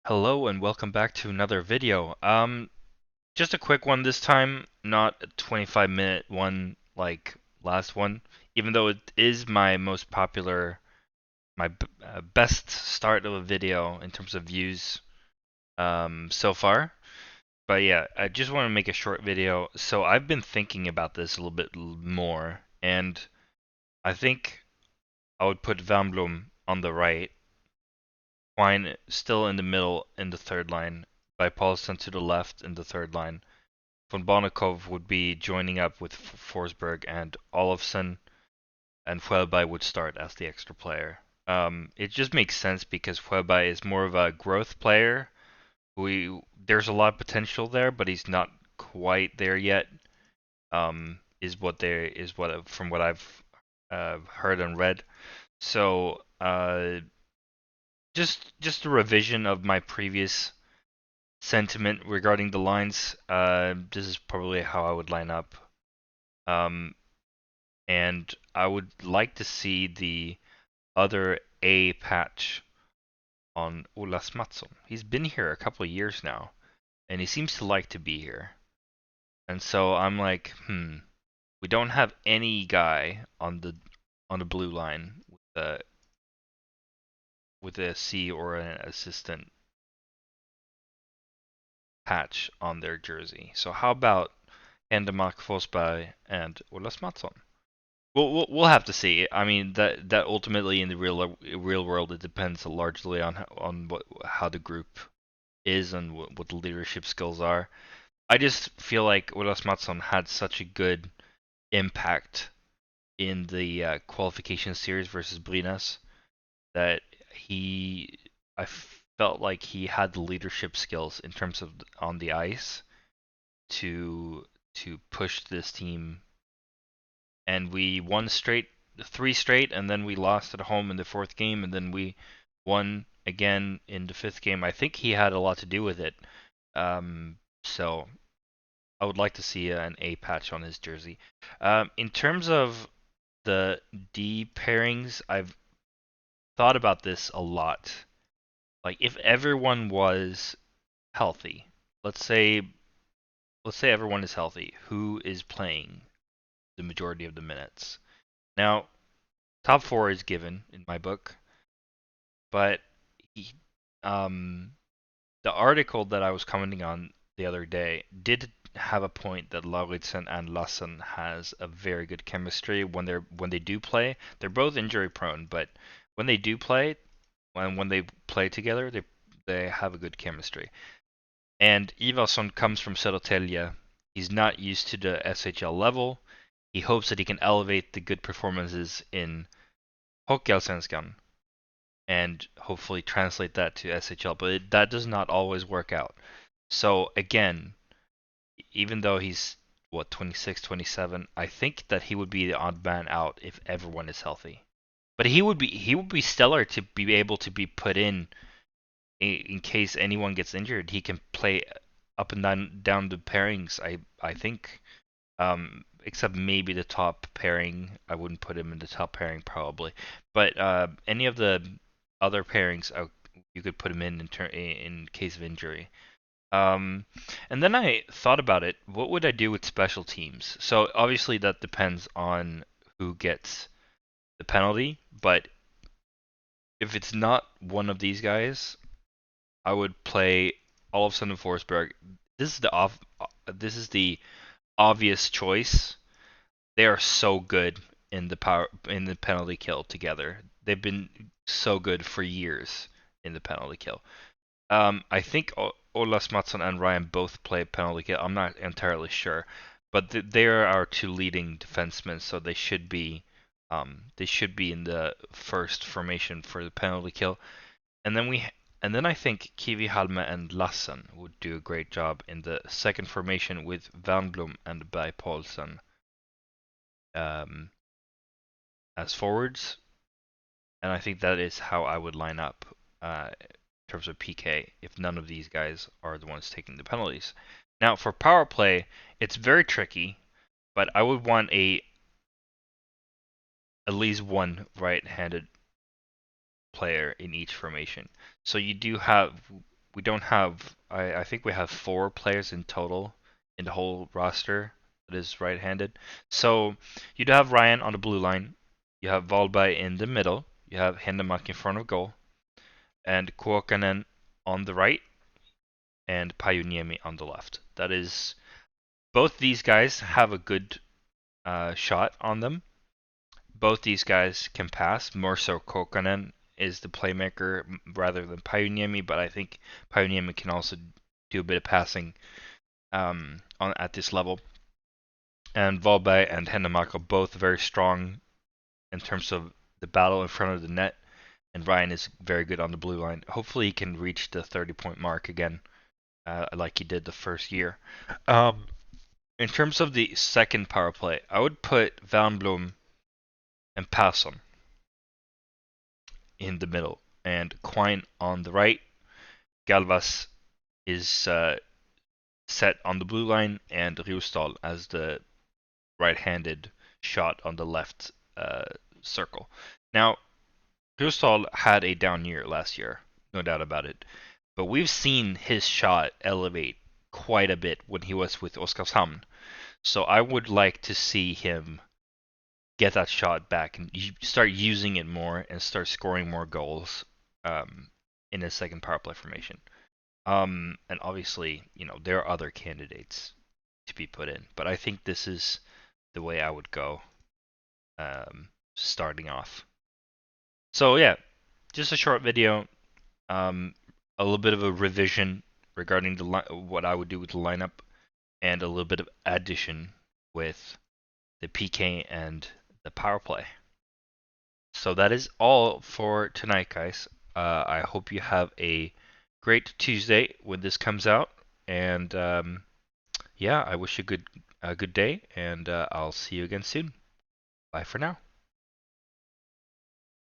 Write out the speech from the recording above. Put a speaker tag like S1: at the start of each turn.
S1: Hello and welcome back to another video. Just a quick one this time, not a 25-minute one like last one, even though it is my most popular, best start of a video in terms of views so far. But yeah, I just want to make a short video. So I've been thinking about this a little bit more, and I think I would put Van Bloem on the right, Quine still in the middle in the third line, by Paulson to the left in the third line. Von Barnekow would be joining up with Forsberg, and Olofsson and Fjellberg would start as the extra player. It just makes sense because Fjellberg is more of a growth player. There's a lot of potential there, but he's not quite there yet. From what I've heard and read. So just a revision of my previous sentiment regarding the lines. This is probably how I would line up. Um, and I would like to see the other A patch on Olas Mattsson. He's been here a couple of years now, and he seems to like to be here. And so I'm like, we don't have any guy on the blue line with a C or an assistant patch on their jersey. So how about Endemark Forsberg and Olas Mattsson? We'll have to see. I mean that ultimately in the real world it depends largely on how the group is and what the leadership skills are. I just feel like Olas Mattsson had such a good impact in the qualification series versus Brinas that he I felt like he had the leadership skills in terms of on the ice to push this team, and we won three straight, and then we lost at home in the fourth game, and then we won again in the fifth game. I think he had a lot to do with it. So I would like to see an A patch on his jersey. In terms of the D pairings, I've thought about this a lot. Like if everyone was healthy, let's say everyone is healthy, who is playing the majority of the minutes? Now, top four is given in my book, but he, um, the article that I was commenting on the other day did have a point that Lauritsen and Lassen has a very good chemistry when they do play. They're both injury prone, but when they do play, when they play together, they have a good chemistry. And Ivarsson comes from Södertälje. He's not used to the SHL level. He hopes that he can elevate the good performances in Hockeyallsvenskan and hopefully translate that to SHL, but that does not always work out. So again, even though he's 26, 27, I think that he would be the odd man out if everyone is healthy. But he would be stellar to be able to be put in case anyone gets injured. He can play up and down the pairings. I think, except maybe the top pairing. I wouldn't put him in the top pairing probably, but any of the other pairings, you could put him in case of injury. Um, and then I thought about it. What would I do with special teams? So obviously that depends on who gets the penalty, but if it's not one of these guys, I would play Olofsson and Forsberg. This is the obvious choice. They are so good in the penalty kill together. They've been so good for years in the penalty kill. I think Olas Mattsson and Ryan both play penalty kill. I'm not entirely sure, but they are our two leading defensemen, so they should be in the first formation for the penalty kill. And then I think Kivihalme and Lassen would do a great job in the second formation with Vanblom and Berg Paulsen um, as forwards, and I think that is how I would line up in terms of PK if none of these guys are the ones taking the penalties. Now for power play, it's very tricky, but I would want at least one right-handed player in each formation. So you do have we don't have. I think we have 4 players in total in the whole roster that is right-handed. So you do have Ryan on the blue line. You have Valberg in the middle. You have Hendemark in front of goal, and Kuokkanen on the right, and Pajuniemi on the left. That is, both these guys have a good shot on them. Both these guys can pass. More so, Kokkonen is the playmaker rather than Pajuniemi, but I think Pajuniemi can also do a bit of passing on at this level. And Valberg and Hendemark are both very strong in terms of the battle in front of the net, and Ryan is very good on the blue line. Hopefully, he can reach the 30-point mark again, like he did the first year. In terms of the second power play, I would put Van Blom and Passon in the middle, and Quine on the right. Galvas is set on the blue line, and Riustal as the right-handed shot on the left circle. Now, Riustal had a down year last year, no doubt about it, but we've seen his shot elevate quite a bit when he was with Oskarshamn. So I would like to see him get that shot back and start using it more and start scoring more goals in his second power play formation. And obviously, there are other candidates to be put in, but I think this is the way I would go starting off. So yeah, just a short video, a little bit of a revision regarding what I would do with the lineup, and a little bit of addition with the PK and the power play. So that is all for tonight, guys. I hope you have a great Tuesday when this comes out, and yeah, I wish you a good day, and I'll see you again soon. Bye for now.